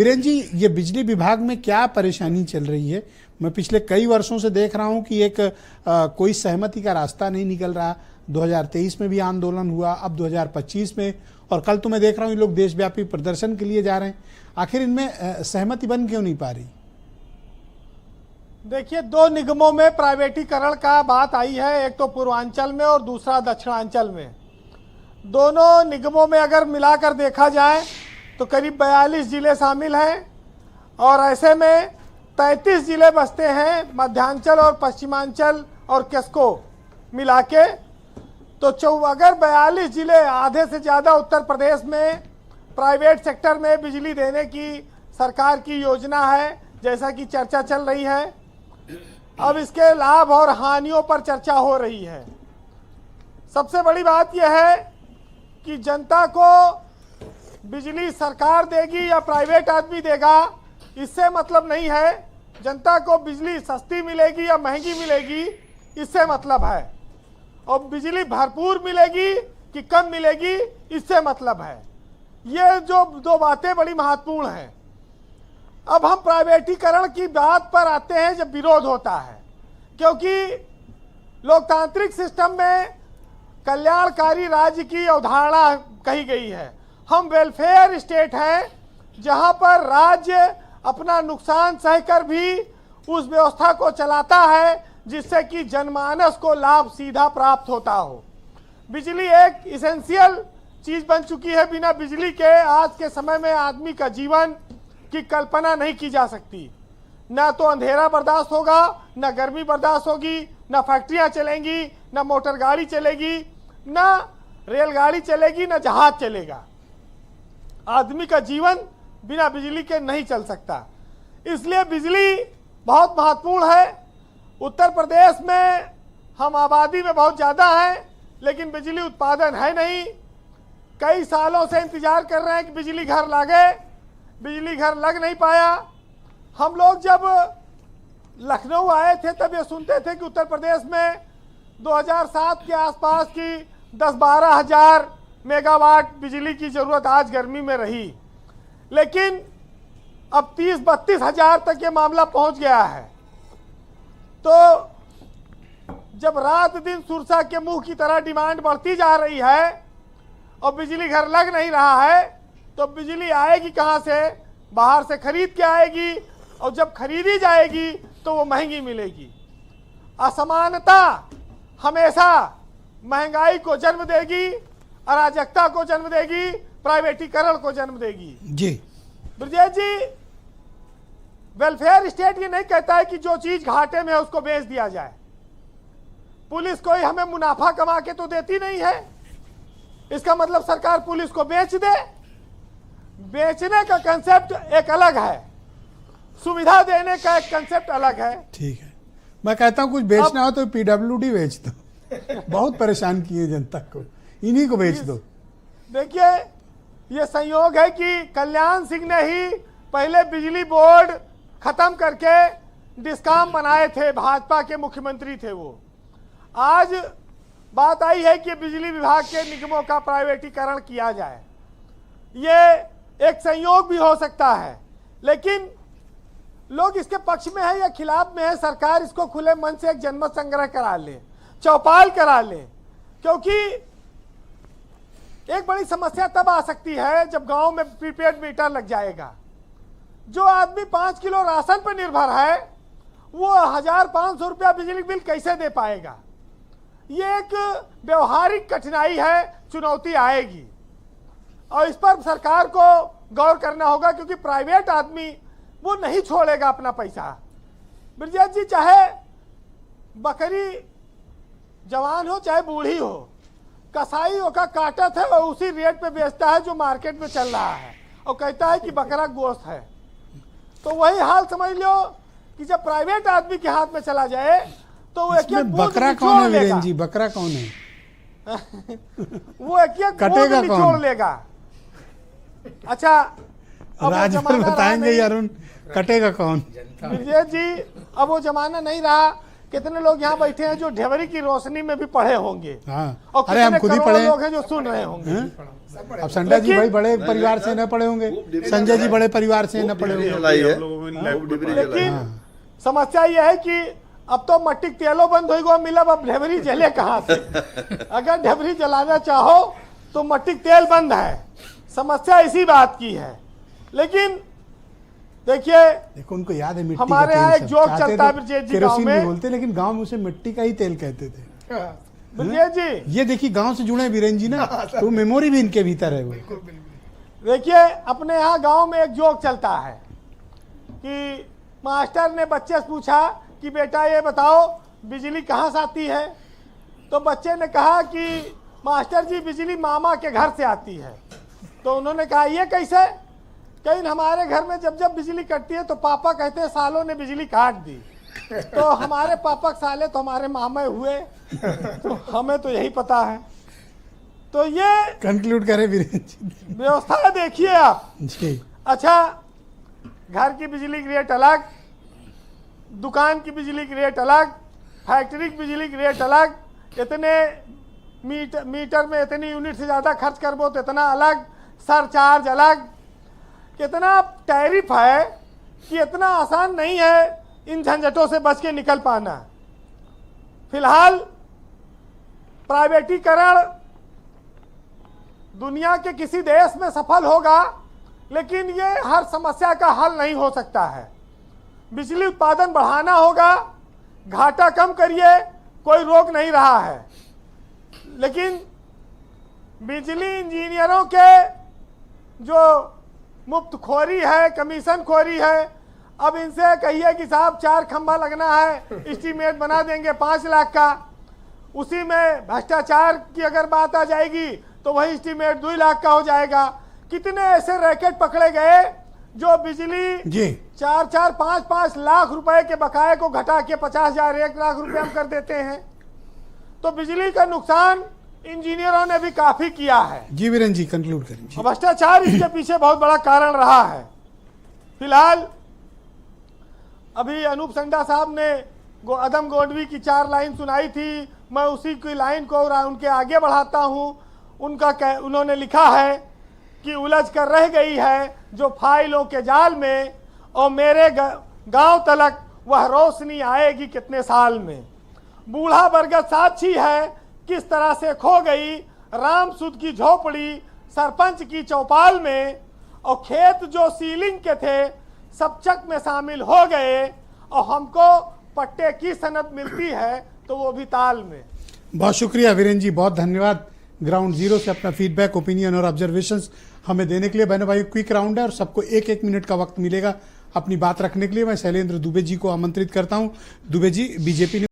वीरेंद्र जी, ये बिजली विभाग में क्या परेशानी चल रही है? मैं पिछले कई वर्षों से देख रहा हूं कि एक कोई सहमति का रास्ता नहीं निकल रहा। 2023 में भी आंदोलन हुआ, अब 2025 में, और कल तो मैं देख रहा हूं ये लोग देशव्यापी प्रदर्शन के लिए जा रहे हैं। आखिर इनमें सहमति बन क्यों नहीं पा रही? देखिए, दो निगमों में प्राइवेटीकरण का बात आई है, एक तो पूर्वांचल में और दूसरा दक्षिणांचल में। दोनों निगमों में अगर मिलाकर देखा जाए तो करीब 42 जिले शामिल हैं और ऐसे में 33 जिले बसते हैं मध्यांचल और पश्चिमांचल और केस्को मिला के। तो अगर 42 जिले, आधे से ज़्यादा उत्तर प्रदेश में प्राइवेट सेक्टर में बिजली देने की सरकार की योजना है, जैसा कि चर्चा चल रही है। अब इसके लाभ और हानियों पर चर्चा हो रही है। सबसे बड़ी बात यह है कि जनता को बिजली सरकार देगी या प्राइवेट आदमी देगा, इससे मतलब नहीं है। जनता को बिजली सस्ती मिलेगी या महंगी मिलेगी, इससे मतलब है। और बिजली भरपूर मिलेगी कि कम मिलेगी, इससे मतलब है। ये जो दो बातें बड़ी महत्वपूर्ण हैं। अब हम प्राइवेटीकरण की बात पर आते हैं जब विरोध होता है, क्योंकि लोकतांत्रिक सिस्टम में कल्याणकारी राज्य की अवधारणा कही गई है। हम वेलफेयर स्टेट हैं, जहां पर राज्य अपना नुकसान सहकर भी उस व्यवस्था को चलाता है जिससे कि जनमानस को लाभ सीधा प्राप्त होता हो। बिजली एक इसेंशियल चीज बन चुकी है। बिना बिजली के आज के समय में आदमी का जीवन की कल्पना नहीं की जा सकती। ना तो अंधेरा बर्दाश्त होगा, ना गर्मी बर्दाश्त होगी, ना फैक्ट्रियां चलेंगी, ना मोटर गाड़ी चलेगी, ना रेलगाड़ी चलेगी, ना जहाज चलेगा। आदमी का जीवन बिना बिजली के नहीं चल सकता। इसलिए बिजली बहुत महत्वपूर्ण है। उत्तर प्रदेश में हम आबादी में बहुत ज़्यादा हैं, लेकिन बिजली उत्पादन है नहीं। कई सालों से इंतजार कर रहे हैं कि बिजली घर लगे, बिजली घर लग नहीं पाया। हम लोग जब लखनऊ आए थे तब ये सुनते थे कि उत्तर प्रदेश में 2007 के आसपास की 10-12 हज़ार मेगावाट बिजली की ज़रूरत आज गर्मी में रही, लेकिन अब 30-32 हज़ार तक ये मामला पहुंच गया है। तो जब रात दिन सुरसा के मुंह की तरह डिमांड बढ़ती जा रही है और बिजली घर लग नहीं रहा है, तो बिजली आएगी कहाँ से? बाहर से खरीद के आएगी, और जब खरीदी जाएगी तो वो महंगी मिलेगी। असमानता हमेशा महंगाई को जन्म देगी, अराजकता को जन्म देगी, प्राइवेटीकरण को जन्म देगी। जी ब्रजेश जी, वेलफेयर स्टेट ये नहीं कहता है कि जो चीज घाटे में है उसको बेच दिया जाए। पुलिस कोई हमें मुनाफा कमा के तो देती नहीं है। इसका मतलब सरकार पुलिस को बेच दे। बेचने का कंसेप्ट एक अलग है, सुविधा देने का एक कंसेप्ट अलग है। ठीक है, मैं कहता हूं कुछ बेचना हो तो पीडब्ल्यूडी बेच दो। बहुत परेशान किए जनता को, इन्हीं को बेच दो। देखिए, ये संयोग है कि कल्याण सिंह ने ही पहले बिजली बोर्ड खत्म करके डिस्काम बनाए थे, भाजपा के मुख्यमंत्री थे वो। आज बात आई है कि बिजली विभाग के निगमों का प्राइवेटीकरण किया जाए। ये एक संयोग भी हो सकता है, लेकिन लोग इसके पक्ष में है या खिलाफ में है। सरकार इसको खुले मन से एक जनमत संग्रह करा ले, चौपाल करा ले, क्योंकि एक बड़ी समस्या तब आ सकती है जब गांव में प्रीपेड मीटर लग जाएगा। जो आदमी 5 किलो राशन पर निर्भर है, वो 1500 रुपया बिजली बिल कैसे दे पाएगा? ये एक व्यवहारिक कठिनाई है, चुनौती आएगी, और इस पर सरकार को गौर करना होगा, क्योंकि प्राइवेट आदमी वो नहीं छोड़ेगा अपना पैसा। ब्रजेश जी, चाहे बकरी जवान हो चाहे बूढ़ी हो, कसाई का काटत है और उसी रेट पे बेचता है जो मार्केट में चल रहा है, और कहता है कि बकरा गोश्त है। तो वही हाल समझ लो कि जब प्राइवेट आदमी के हाथ में चला जाए तो वो एक बकरा कौन है वीरेंद्र जी? बकरा कौन है? वो एक कटेगा निचोड़ लेगा। अच्छा, राज बताएंगे यार, कटेगा कौन? विजय जी, अब वो जमाना नहीं रहा। कितने लोग यहाँ बैठे हैं जो ढेवरी की रोशनी में भी पढ़े होंगे। हाँ। और अरे हम खुद ही पढ़े लोग हैं जो सुन रहे होंगे। अब संडा जी भाई बड़े परिवार से न पड़े होंगे, संजय जी बड़े परिवार से न पड़े होंगे। लेकिन समस्या यह है कि अब तो मट्टी तेलो बंद हो गया मिला, अब ढेबरी जले कहाँ से? अगर ढेबरी जलाना चाहो तो मट्टी तेल बंद है। समस्या इसी बात की है। लेकिन देखिए, देखो उनको याद है मिट्टी हमारे का यहाँ तेल एक सब जोक चाहते चलता है थे, ब्रजेश जी गाँव केरोसिन भी में। बोलते, लेकिन गांव में उसे मिट्टी का ही तेल कहते थे। ब्रजेश जी, ये देखिए गांव से जुड़े वीरेन जी ना, तो मेमोरी भी इनके भीतर है। वो देखिए अपने यहाँ गांव में एक जोक चलता है कि मास्टर ने बच्चे से पूछा कि बेटा ये बताओ बिजली कहाँ से आती है? तो बच्चे ने कहा कि मास्टर जी बिजली मामा के घर से आती है। तो उन्होंने कहा ये कैसे? कहीं हमारे घर में जब जब बिजली कटती है तो पापा कहते हैं सालों ने बिजली काट दी। तो हमारे पापा साले तो हमारे मामे हुए, तो हमें तो यही पता है। तो ये कंक्लूड करें वीरेन जी। व्यवस्था देखिए आप। जी अच्छा, घर की बिजली की रेट अलग, दुकान की बिजली की रेट अलग, फैक्ट्री की बिजली की रेट अलग, इतने मीटर में इतनी यूनिट से ज़्यादा खर्च करबो तो इतना अलग, सरचार्ज अलग, कितना टैरिफ है कि इतना आसान नहीं है इन झंझटों से बच के निकल पाना। फिलहाल प्राइवेटीकरण दुनिया के किसी देश में सफल होगा, लेकिन ये हर समस्या का हल नहीं हो सकता है। बिजली उत्पादन बढ़ाना होगा, घाटा कम करिए, कोई रोक नहीं रहा है। लेकिन बिजली इंजीनियरों के जो मुफ्तखोरी है, कमीशन खोरी है, अब इनसे कहिए कि साहब 4 खंभा लगना है, एस्टीमेट बना देंगे 5 लाख का। उसी में भ्रष्टाचार की अगर बात आ जाएगी तो वही एस्टीमेट 2 लाख का हो जाएगा। कितने ऐसे रैकेट पकड़े गए जो बिजली 4-4, 5-5 लाख रुपए के बकाये को घटा के 50,000, 1 लाख रुपए हम कर देते हैं। तो बिजली का नुकसान इंजीनियरों ने भी काफी किया है। जी वीरेन जी कंक्लूड करें। भ्रष्टाचार इसके पीछे बहुत बड़ा कारण रहा है। फिलहाल अभी अनूप संडा साहब ने अदम गोडवी की 4 लाइन सुनाई थी, मैं उसी की लाइन को उनके आगे बढ़ाता हूं। उन्होंने लिखा है कि उलझ कर रह गई है जो फाइलों के जाल में, और मेरे गांव तलक वह रोशनी आएगी कितने साल में। बूढ़ा बरगद साक्षी है किस तरह से खो गई राम सुध की झोपड़ी सरपंच की चौपाल में, और खेत जो सीलिंग के थे सब चक में शामिल हो गए, और हमको पट्टे की सनद मिलती है तो वो भी ताल में। बहुत शुक्रिया वीरेन जी, बहुत धन्यवाद ग्राउंड जीरो से अपना फीडबैक, ओपिनियन और ऑब्जर्वेशंस हमें देने के लिए। बहनों भाई क्विक राउंड है और सबको 1-1 मिनट का वक्त मिलेगा अपनी बात रखने के लिए। मैं शैलेंद्र दुबे जी को आमंत्रित करता हूं। दुबे जी, बीजेपी ने